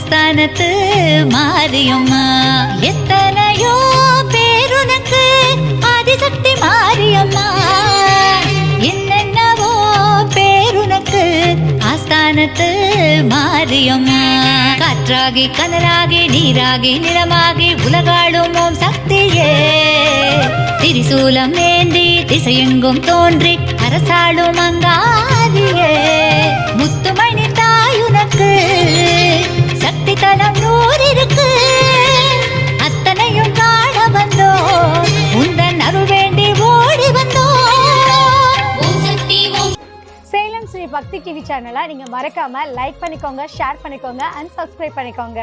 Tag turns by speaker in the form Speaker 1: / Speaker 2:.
Speaker 1: ஆஸ்தானத்து மாரியம்மா. எத்தனையோ பேருனக்கு ஆதிசக்தி மாரியம்மா. என்னென்னவோ பேருனக்கு ஆஸ்தானத்து மாரியம்மா. காற்றாகி கனலாகி நீராகி நிலமாகி உலகாளும் ஓம் சக்தியே. திரிசூலம் ஏந்தி திசையெங்கும் தோன்றி அரசாளும் அங்காரியே. முத்துமணி தாயுனக்கு சக்தி தலம் நூறிருக்கு. அத்தனையும் காண வந்தோ உந்தன் அருள் வேண்டி ஓடி வந்தோ.
Speaker 2: சேலம் ஸ்ரீ பக்தி டிவி சேனலை நீங்க மறக்காம லைக் பண்ணிக்கோங்க, ஷேர் பண்ணிக்கோங்க அண்ட் சப்ஸ்கிரைப் பண்ணிக்கோங்க.